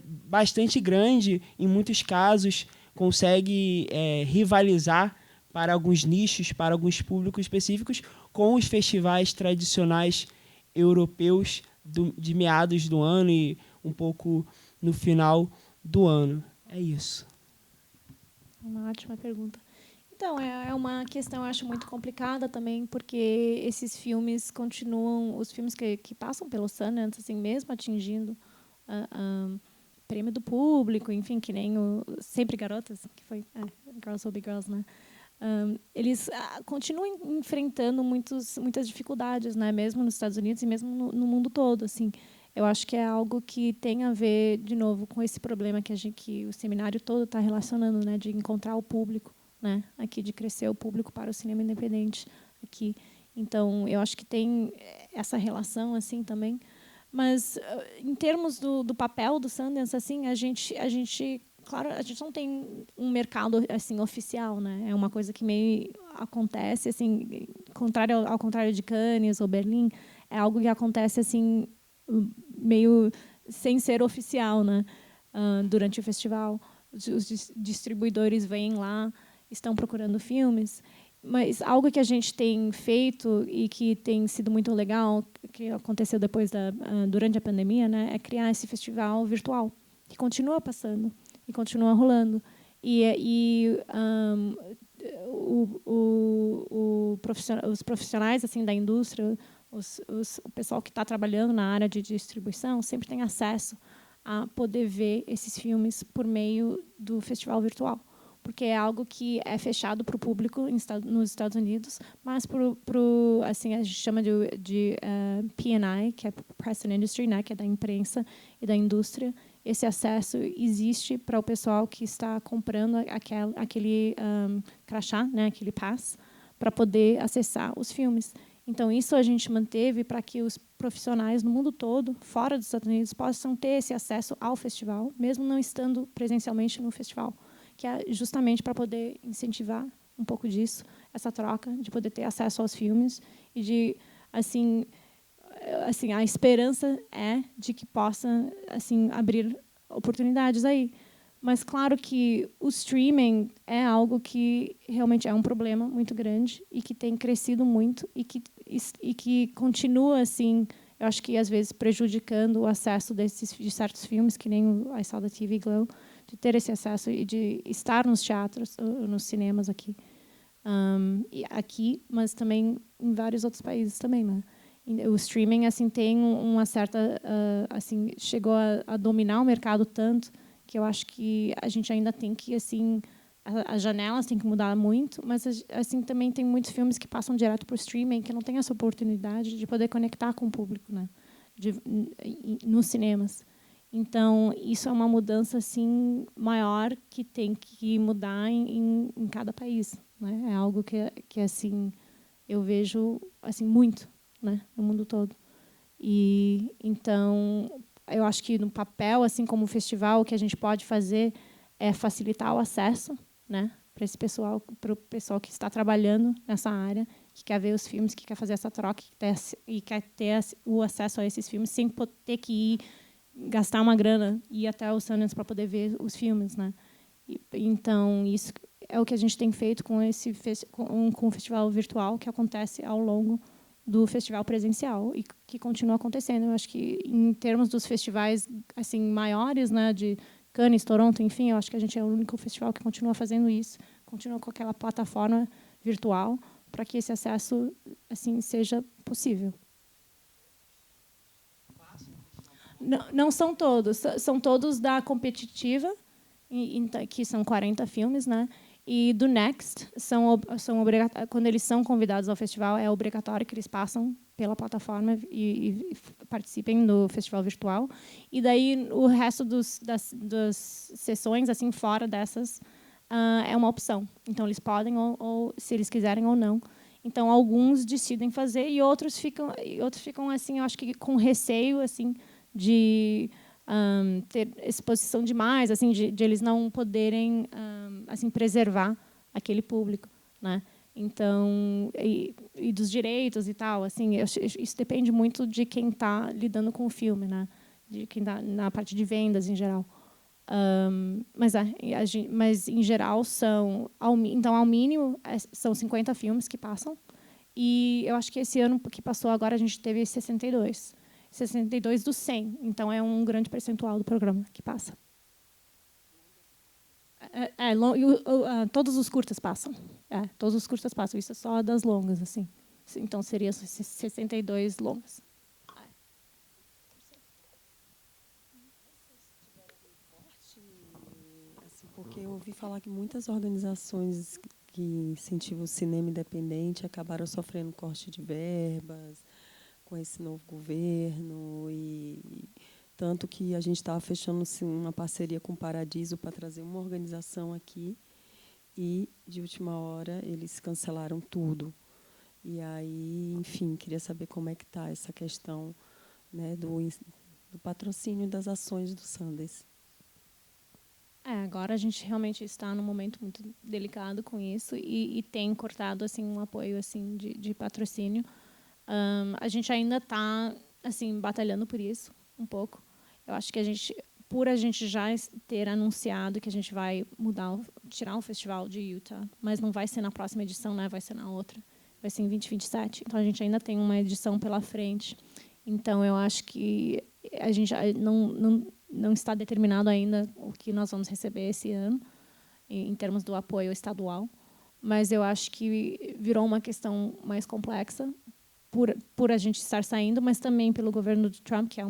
bastante grande. Em muitos casos, consegue rivalizar para alguns nichos, para alguns públicos específicos, com os festivais tradicionais europeus de meados do ano e um pouco no final do ano. É isso. Uma ótima pergunta. Então, é uma questão, eu acho, muito complicada também, porque esses filmes continuam, os filmes que passam pelo Sundance, assim, mesmo atingindo prêmio do público, enfim, que nem o Sempre Garotas, que foi Girls Will Be Girls, né? Eles continuam enfrentando muitas dificuldades, né? Mesmo nos Estados Unidos e mesmo no mundo todo, assim. Eu acho que é algo que tem a ver, de novo, com esse problema que o seminário todo está relacionando, né? De encontrar o público, né? Aqui, de crescer o público para o cinema independente aqui. Então, eu acho que tem essa relação assim também. Mas, em termos do papel do Sundance, assim, a gente, claro, a gente não tem um mercado assim oficial, né? É uma coisa que meio acontece, assim, ao contrário de Cannes ou Berlim, é algo que acontece assim meio sem ser oficial, né? Durante o festival, os distribuidores vêm lá, estão procurando filmes. Mas algo que a gente tem feito e que tem sido muito legal, que aconteceu depois durante a pandemia, né, é criar esse festival virtual, que continua passando e continua rolando. Os profissionais assim da indústria, o pessoal que está trabalhando na área de distribuição, sempre tem acesso a poder ver esses filmes por meio do festival virtual, porque é algo que é fechado para o público nos Estados Unidos, mas assim, a gente chama de P&I, que é Press and Industry, né, que é da imprensa e da indústria. Esse acesso existe para o pessoal que está comprando aquele crachá, né, aquele pass, para poder acessar os filmes. Então, isso a gente manteve para que os profissionais no mundo todo, fora dos Estados Unidos, possam ter esse acesso ao festival, mesmo não estando presencialmente no festival, que é justamente para poder incentivar um pouco disso, essa troca, de poder ter acesso aos filmes e de, assim, a esperança é de que possa, assim, abrir oportunidades aí. Mas claro que o streaming é algo que realmente é um problema muito grande e que tem crescido muito e que continua, assim, eu acho que às vezes prejudicando o acesso de certos filmes, que nem o I Saw the TV Glow, de ter esse acesso e de estar nos teatros, nos cinemas aqui, mas também em vários outros países também, né? O streaming assim tem uma certa assim chegou a dominar o mercado tanto que eu acho que a gente ainda tem que assim as janelas têm que mudar muito, mas assim também tem muitos filmes que passam direto por streaming que não tem essa oportunidade de poder conectar com o público, né? Nos cinemas. Então isso é uma mudança assim maior que tem que mudar em cada país, né? É algo que assim eu vejo assim muito, né, no mundo todo. E então eu acho que no papel, assim como o festival, o que a gente pode fazer é facilitar o acesso, né, para esse pessoal, para o pessoal que está trabalhando nessa área, que quer ver os filmes, que quer fazer essa troca e quer ter o acesso a esses filmes sem ter que ir gastar uma grana e ir até o Sundance para poder ver os filmes, né? Então isso é o que a gente tem feito com com o festival virtual que acontece ao longo do festival presencial e que continua acontecendo. Eu acho que em termos dos festivais assim maiores, né, de Cannes, Toronto, enfim, eu acho que a gente é o único festival que continua fazendo isso, continua com aquela plataforma virtual para que esse acesso assim seja possível. Não são todos, são todos da competitiva, que são 40 filmes, né? E do Next, quando eles são convidados ao festival, é obrigatório que eles passam pela plataforma e participem do festival virtual. E daí o resto das sessões, assim, fora dessas, é uma opção. Então, eles podem, ou se eles quiserem ou não. Então, alguns decidem fazer e outros ficam assim, eu acho que com receio, assim, de ter exposição demais, assim, de eles não poderem assim preservar aquele público, né? Então, e dos direitos e tal, assim, isso depende muito de quem está lidando com o filme, né? De quem está na parte de vendas em geral. Mas em geral ao mínimo são 50 filmes que passam e eu acho que esse ano que passou agora a gente teve 62. 62 dos 100. Então, é um grande percentual do programa que passa. Todos os curtas passam. Todos os curtas passam. Isso é só das longas, assim. Então, seria 62 longas. Porque eu ouvi falar que muitas organizações que incentivam o cinema independente acabaram sofrendo corte de verbas com esse novo governo, e tanto que a gente estava fechando uma parceria com o Paradiso para trazer uma organização aqui, e, de última hora, eles cancelaram tudo. E aí, enfim, queria saber como é que está essa questão, né, do patrocínio das ações do Sundance. Agora a gente realmente está num momento muito delicado com isso e tem cortado assim um apoio assim de patrocínio. A gente ainda está assim batalhando por isso um pouco. Eu acho que a gente já ter anunciado que a gente vai tirar o festival de Utah, mas não vai ser na próxima edição, né? Vai ser na outra. Vai ser em 2027. Então a gente ainda tem uma edição pela frente. Então eu acho que a gente não está determinado ainda o que nós vamos receber esse ano, em termos do apoio estadual, mas eu acho que virou uma questão mais complexa por a gente estar saindo, mas também pelo governo de Trump, que é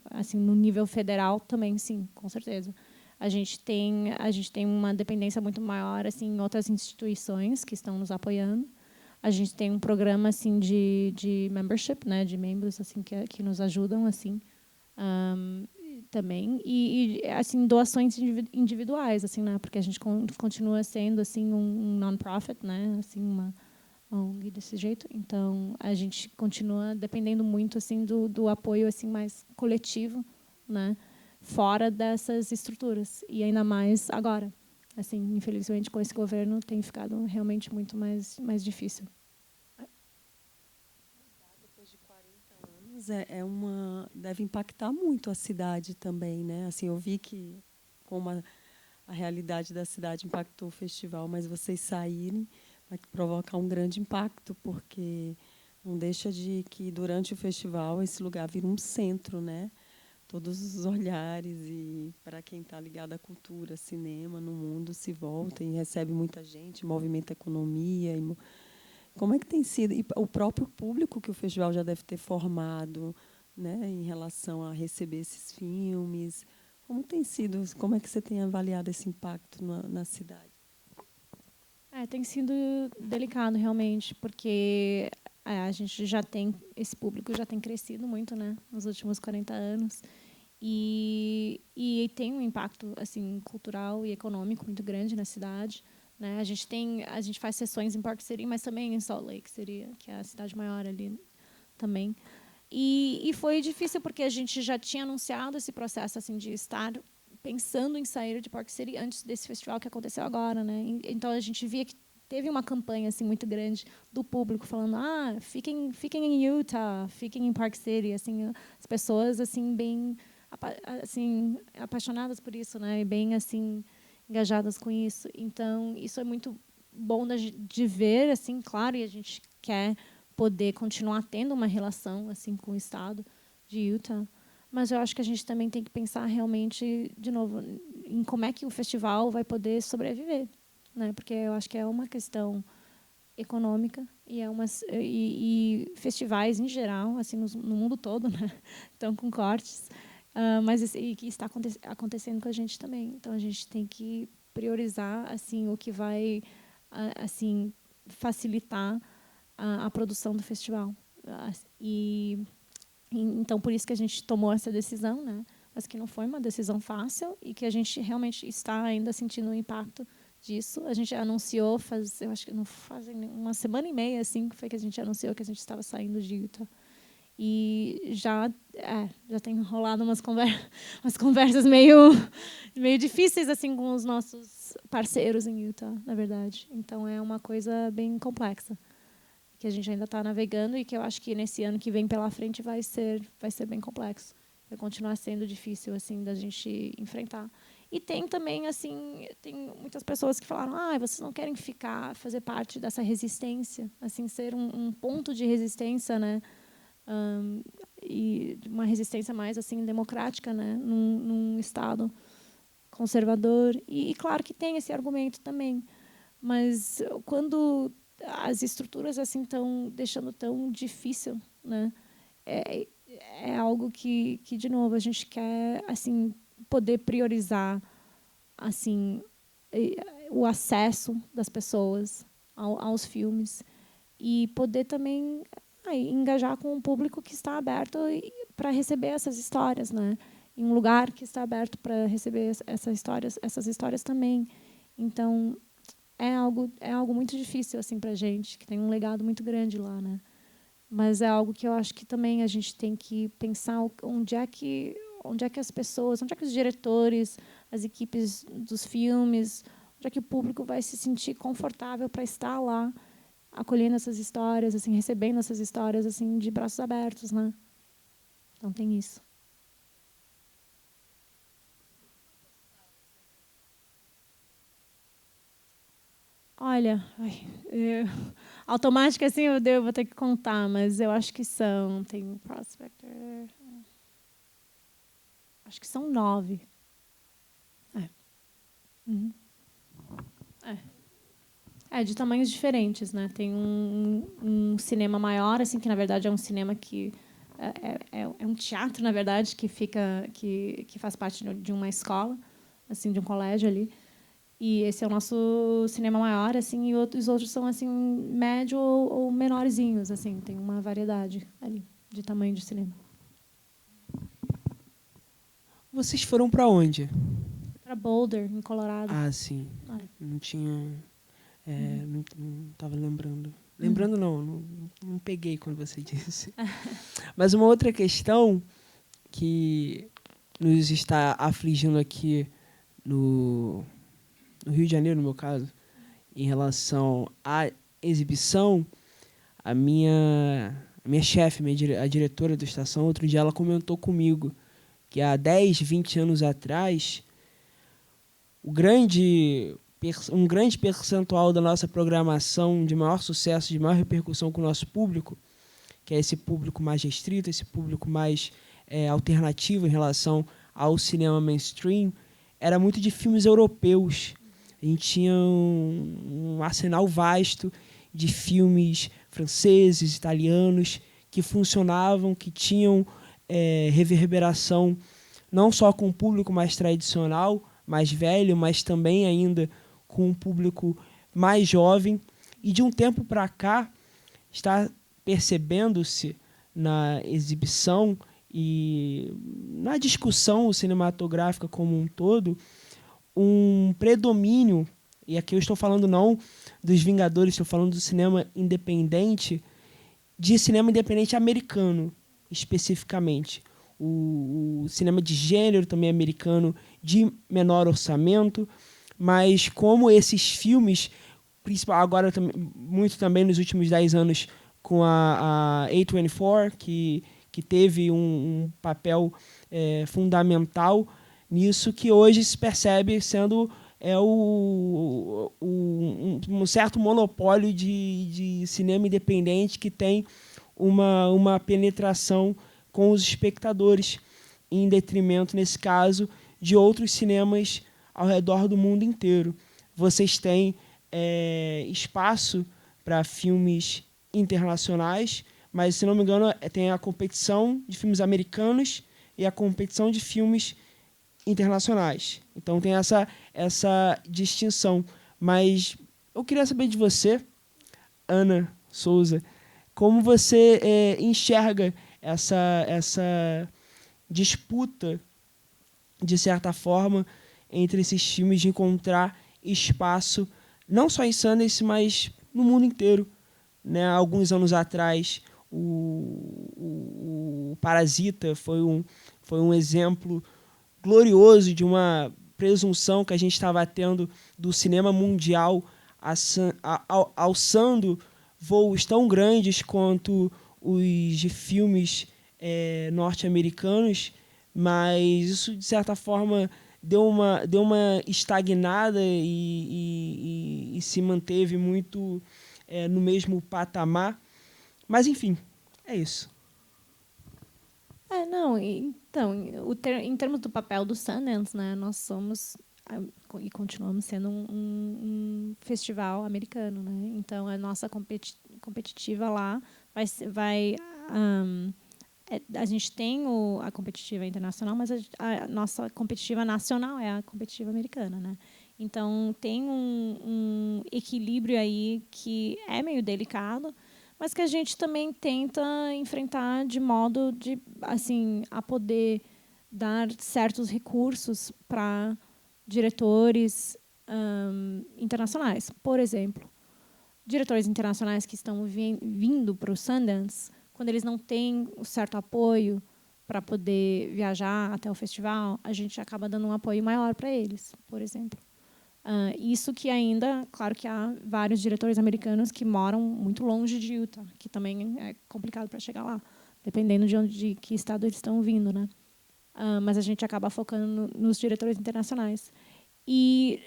assim, no nível federal também, sim, com certeza. A gente tem uma dependência muito maior assim, em outras instituições que estão nos apoiando. A gente tem um programa assim de membership, né, de membros assim que nos ajudam assim. Também e assim doações individuais assim, né, porque a gente continua sendo assim um non-profit, né, assim uma ONG desse jeito. Então a gente continua dependendo muito assim do apoio assim mais coletivo, né, fora dessas estruturas, e ainda mais agora, assim, infelizmente com esse governo tem ficado realmente muito mais difícil. Deve impactar muito a cidade também, né? Assim, eu vi que como a realidade da cidade impactou o festival, mas vocês saírem vai provocar um grande impacto, porque não deixa de que durante o festival esse lugar vira um centro, né? Todos os olhares, e para quem está ligado à cultura, cinema no mundo, se volta e recebe muita gente, movimenta a economia. Como é que tem sido? E o próprio público que o festival já deve ter formado, né, em relação a receber esses filmes. Como tem sido? Como é que você tem avaliado esse impacto na cidade? Tem sido delicado, realmente, porque a gente já tem, esse público já tem crescido muito, né, nos últimos 40 anos. E tem um impacto assim, cultural e econômico muito grande na cidade. Né? A gente faz sessões em Park City, mas também em Salt Lake City, que é a cidade maior ali também. E foi difícil porque a gente já tinha anunciado esse processo assim de estar pensando em sair de Park City antes desse festival que aconteceu agora, né? Então a gente via que teve uma campanha assim muito grande do público falando: fiquem em Utah, fiquem em Park City, assim, as pessoas assim bem assim apaixonadas por isso, né? E bem assim engajadas com isso. Então isso é muito bom de ver, assim, claro, e a gente quer poder continuar tendo uma relação assim com o estado de Utah, mas eu acho que a gente também tem que pensar realmente, de novo, em como é que o festival vai poder sobreviver, né? Porque eu acho que é uma questão econômica e festivais em geral, assim, no mundo todo, né? Estão com cortes, mas e que está acontecendo com a gente também. Então a gente tem que priorizar assim o que vai assim facilitar a produção do festival. Então, por isso que a gente tomou essa decisão, né? Mas que não foi uma decisão fácil e que a gente realmente está ainda sentindo o impacto disso. A gente anunciou eu acho que não faz uma semana e meia assim que foi que a gente anunciou que a gente estava saindo de Utah. E já tem rolado umas conversas meio difíceis assim com os nossos parceiros em Utah, na verdade. Então é uma coisa bem complexa que a gente ainda está navegando e que eu acho que nesse ano que vem pela frente vai ser bem complexo. Vai continuar sendo difícil assim da gente enfrentar. E tem também assim, tem muitas pessoas que falaram: vocês não querem fazer parte dessa resistência, assim, ser um ponto de resistência, né? E uma resistência mais assim democrática, né, num estado conservador. E claro que tem esse argumento também, mas quando as estruturas assim estão deixando tão difícil, né, é algo que de novo a gente quer assim poder priorizar assim o acesso das pessoas aos filmes e poder também engajar com um público que está aberto para receber essas histórias, né? Em um lugar que está aberto para receber essas histórias também. Então é algo muito difícil assim para a gente, que tem um legado muito grande lá, né? Mas é algo que eu acho que também a gente tem que pensar onde é que as pessoas, onde é que os diretores, as equipes dos filmes, onde é que o público vai se sentir confortável para estar lá, acolhendo essas histórias, assim, recebendo essas histórias assim de braços abertos, né? Então tem isso. Olha, automática assim eu vou ter que contar, mas eu acho que tem Prospector, acho que são 9. Uhum. De tamanhos diferentes, né? Tem um cinema maior, assim, que na verdade é um cinema que é um teatro, na verdade, que faz parte de uma escola, assim, de um colégio ali. E esse é o nosso cinema maior, assim, e os outros são assim médio ou menorzinhos, assim, tem uma variedade ali de tamanho de cinema. Vocês foram para onde? Para Boulder, em Colorado. Ah, sim. Não tinha... não estava lembrando. Lembrando não peguei quando você disse. Mas uma outra questão que nos está afligindo aqui no Rio de Janeiro, no meu caso, em relação à exibição, a minha chefe, a diretora da estação, outro dia ela comentou comigo que há 10, 20 anos atrás, um grande percentual da nossa programação de maior sucesso, de maior repercussão com o nosso público, que é esse público mais restrito, esse público mais alternativo em relação ao cinema mainstream, era muito de filmes europeus. A gente tinha um arsenal vasto de filmes franceses, italianos, que funcionavam, que tinham reverberação não só com o público mais tradicional, mais velho, mas também ainda com um público mais jovem. E de um tempo para cá, está percebendo-se na exibição e na discussão cinematográfica como um todo, um predomínio, e aqui eu estou falando não dos Vingadores, estou falando do cinema independente, de cinema independente americano, especificamente. O cinema de gênero também americano, de menor orçamento, mas como esses filmes, agora muito também nos últimos 10 anos com a A24, que teve um papel fundamental nisso, que hoje se percebe sendo um certo monopólio de cinema independente que tem uma penetração com os espectadores, em detrimento, nesse caso, de outros cinemas ao redor do mundo inteiro. Vocês têm espaço para filmes internacionais, mas, se não me engano, tem a competição de filmes americanos e a competição de filmes internacionais. Então tem essa distinção. Mas eu queria saber de você, Ana Souza, como você enxerga essa disputa, de certa forma, entre esses filmes de encontrar espaço, não só em Sundance, mas no mundo inteiro. Né? Alguns anos atrás, o Parasita foi um exemplo glorioso de uma presunção que a gente estava tendo do cinema mundial alçando voos tão grandes quanto os de filmes norte-americanos, mas isso, de certa forma, deu uma estagnada e se manteve muito no mesmo patamar. Mas, enfim, é isso. Então, em termos do papel do Sundance, né, nós somos e continuamos sendo um festival americano, né? Então a nossa competitiva lá a gente tem a competitiva internacional, mas a nossa competitiva nacional é a competitiva americana, né? Então tem um equilíbrio aí que é meio delicado, mas que a gente também tenta enfrentar de modo de, assim, a poder dar certos recursos para diretores internacionais. Por exemplo, diretores internacionais que estão vindo para o Sundance, quando eles não têm um certo apoio para poder viajar até o festival, a gente acaba dando um apoio maior para eles, por exemplo. Isso que ainda, claro que há vários diretores americanos que moram muito longe de Utah, que também é complicado para chegar lá, dependendo de que estado eles estão vindo, né? Mas a gente acaba focando nos diretores internacionais. E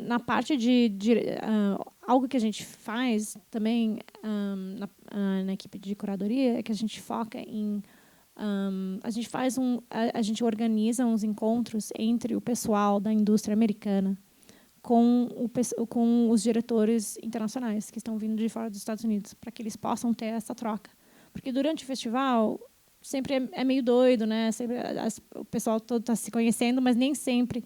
na parte algo que a gente faz também na equipe de curadoria é que a gente foca em a gente organiza uns encontros entre o pessoal da indústria americana com os diretores internacionais que estão vindo de fora dos Estados Unidos, para que eles possam ter essa troca. Porque durante o festival sempre é meio doido, né? Sempre o pessoal todo está se conhecendo, mas nem sempre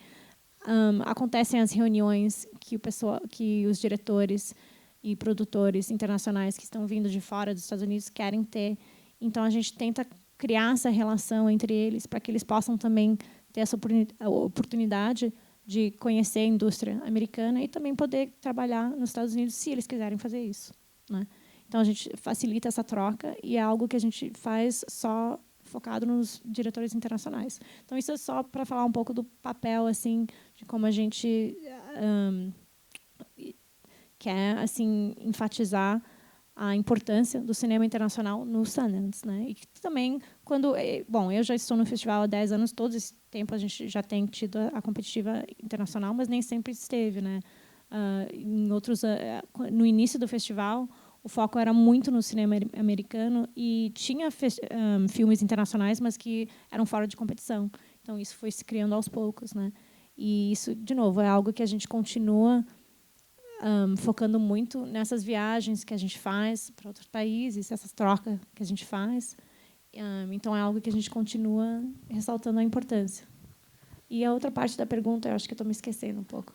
acontecem as reuniões que os diretores e produtores internacionais que estão vindo de fora dos Estados Unidos querem ter. Então a gente tenta criar essa relação entre eles para que eles possam também ter essa oportunidade de conhecer a indústria americana e também poder trabalhar nos Estados Unidos se eles quiserem fazer isso, né? Então a gente facilita essa troca e é algo que a gente faz só focado nos diretores internacionais. Então isso é só para falar um pouco do papel, assim, de como a gente quer, assim, enfatizar a importância do cinema internacional no Sundance, né? E que também, bom, eu já estou no festival há 10 anos, todo esse tempo a gente já tem tido a competitiva internacional, mas nem sempre esteve, né? No início do festival, o foco era muito no cinema americano e tinha filmes internacionais, mas que eram fora de competição. Então isso foi se criando aos poucos, né? E isso, de novo, é algo que a gente continua focando muito nessas viagens que a gente faz para outros países, essas trocas que a gente faz. Então, é algo que a gente continua ressaltando a importância. E a outra parte da pergunta, eu acho que eu estou me esquecendo um pouco.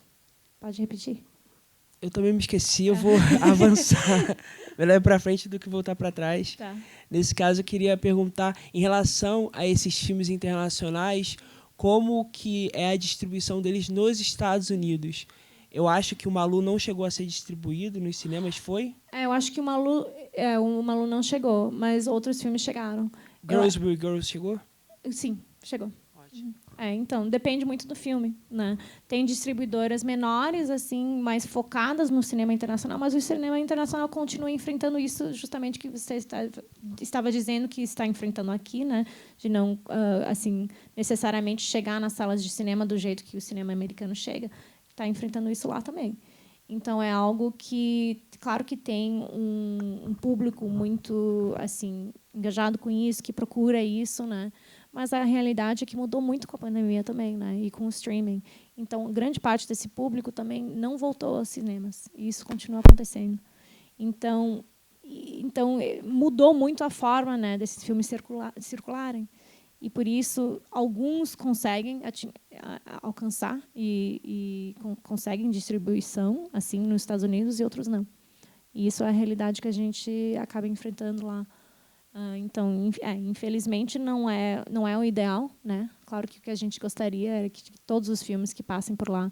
Pode repetir? Eu também me esqueci, eu vou avançar. Melhor ir para frente do que voltar para trás. Tá. Nesse caso, eu queria perguntar, em relação a esses filmes internacionais, como que é a distribuição deles nos Estados Unidos? Eu acho que o Malu não chegou a ser distribuído nos cinemas, foi? Eu acho que o Malu não chegou, mas outros filmes chegaram. Girls Be Girls chegou? Sim, chegou. Ótimo. Então, depende muito do filme, né? Tem distribuidoras menores, assim, mais focadas no cinema internacional, mas o cinema internacional continua enfrentando isso justamente que você estava dizendo que está enfrentando aqui, né? De não, assim, necessariamente chegar nas salas de cinema do jeito que o cinema americano chega. Está enfrentando isso lá também. Então é algo que, claro, que tem um público muito, assim, engajado com isso, que procura isso, né? Mas a realidade é que mudou muito com a pandemia também, né? E com o streaming. Então grande parte desse público também não voltou aos cinemas. E isso continua acontecendo. Então mudou muito a forma, né, desses filmes circularem. E, por isso, alguns conseguem alcançar e conseguem distribuição assim nos Estados Unidos e outros não. E isso é a realidade que a gente acaba enfrentando lá. Então, infelizmente, não é o ideal, né? Claro que o que a gente gostaria era que todos os filmes que passem por lá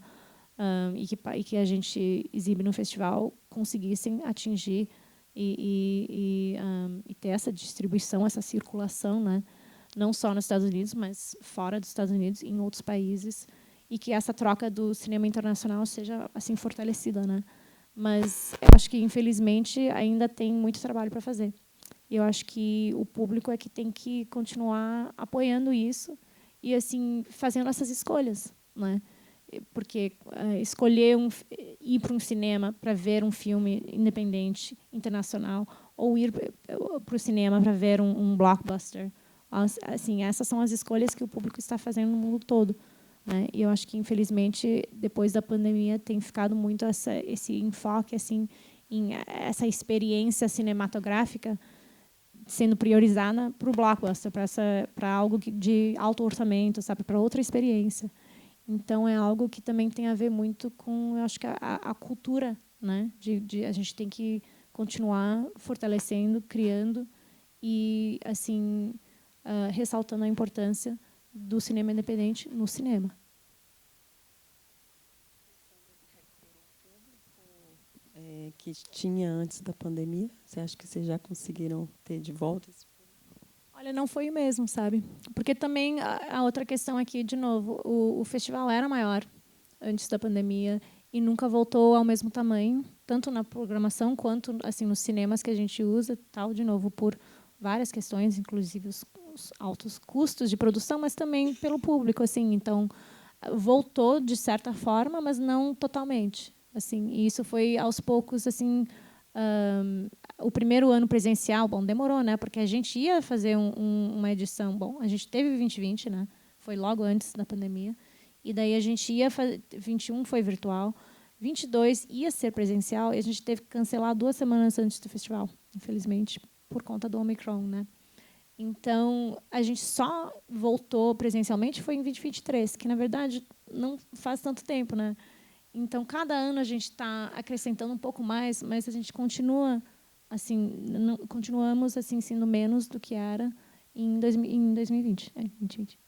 e que a gente exibe no festival conseguissem atingir e ter essa distribuição, essa circulação, né? Não só nos Estados Unidos, mas fora dos Estados Unidos, em outros países, e que essa troca do cinema internacional seja assim fortalecida, né? Mas eu acho que, infelizmente, ainda tem muito trabalho para fazer. E eu acho que o público é que tem que continuar apoiando isso e, assim, fazendo essas escolhas, né? Porque escolher ir para um cinema para ver um filme independente, internacional, ou ir para o cinema para ver um blockbuster, assim, essas são as escolhas que o público está fazendo no mundo todo, né? E eu acho que, infelizmente, depois da pandemia, tem ficado muito esse enfoque assim, em essa experiência cinematográfica sendo priorizada para o blockbuster, para algo de alto orçamento, sabe, para outra experiência. Então, é algo que também tem a ver muito com, eu acho que a cultura, né? A gente tem que continuar fortalecendo, criando e, assim, ressaltando a importância do cinema independente no cinema. Que tinha antes da pandemia? Você acha que vocês já conseguiram ter de volta? Olha, não foi o mesmo, sabe? Porque também a outra questão aqui, de novo, o festival era maior antes da pandemia e nunca voltou ao mesmo tamanho, tanto na programação quanto assim nos cinemas que a gente usa, tal, de novo, por várias questões, inclusive os altos custos de produção, mas também pelo público, assim. Então, voltou de certa forma, mas não totalmente, assim. E isso foi aos poucos, assim. O primeiro ano presencial, bom, demorou, né? Porque a gente ia fazer uma edição, bom, a gente teve 2020, né? Foi logo antes da pandemia. E daí a gente ia fazer, 21 foi virtual, 22 ia ser presencial e a gente teve que cancelar 2 semanas antes do festival, infelizmente, por conta do Omicron, né? Então, a gente só voltou presencialmente foi em 2023, que na verdade não faz tanto tempo, né? Então, cada ano a gente está acrescentando um pouco mais, mas a gente continua assim, continuamos assim sendo menos do que era em 2020, 2020.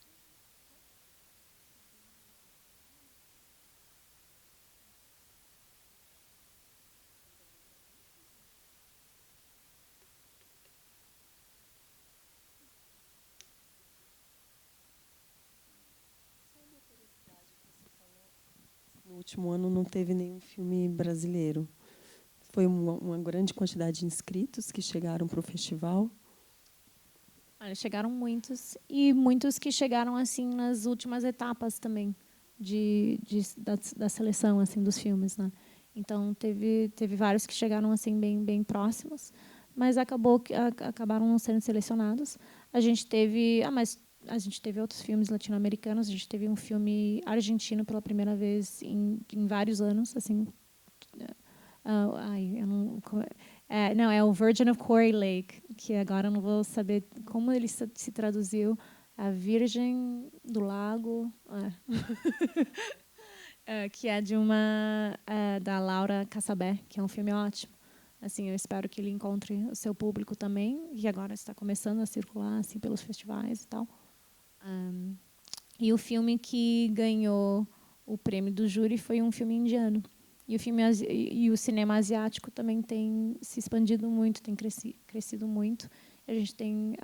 No último ano não teve nenhum filme brasileiro. Foi uma grande quantidade de inscritos que chegaram para o festival. Olha, chegaram muitos e muitos que chegaram assim nas últimas etapas também da seleção assim dos filmes, né? Então teve vários que chegaram assim bem próximos, mas acabaram não sendo selecionados. A gente teve, mas a gente teve outros filmes latino-americanos. A gente teve um filme argentino pela primeira vez em vários anos, assim. Não, é o Virgin of Quarry Lake, que agora eu não vou saber como ele se traduziu. A Virgem do Lago, que é da Laura Cassabé, que é um filme ótimo. Assim, eu espero que ele encontre o seu público também, e agora está começando a circular assim pelos festivais e tal. E o filme que ganhou o prêmio do júri foi um filme indiano. E o cinema asiático também tem se expandido muito, tem crescido muito. A gente tem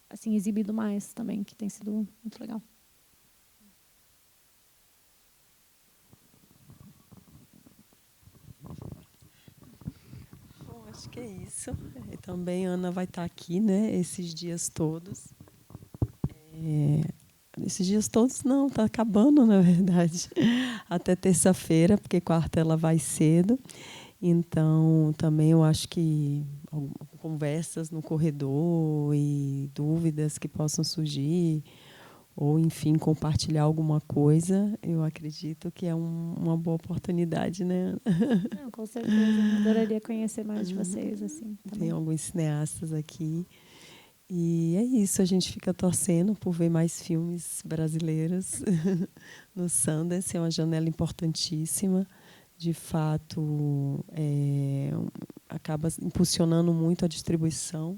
assim exibido mais também, que tem sido muito legal. Bom, acho que é isso. E também a Ana vai estar aqui, né, esses dias todos. Esses dias todos não, está acabando, na verdade. Até terça-feira, porque quarta ela vai cedo. Então, também eu acho que conversas no corredor e dúvidas que possam surgir, ou, enfim, compartilhar alguma coisa, eu acredito que é uma boa oportunidade, né? Não, com certeza. Adoraria conhecer mais de vocês, assim. Tem alguns cineastas aqui. E é isso, a gente fica torcendo por ver mais filmes brasileiros no Sundance. É uma janela importantíssima. De fato, acaba impulsionando muito a distribuição,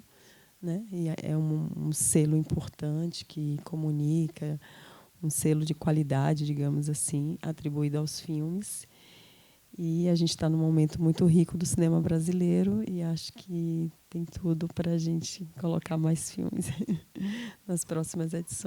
né? E é um selo importante que comunica, um selo de qualidade, digamos assim, atribuído aos filmes. E a gente está num momento muito rico do cinema brasileiro e acho que tem tudo para a gente colocar mais filmes nas próximas edições.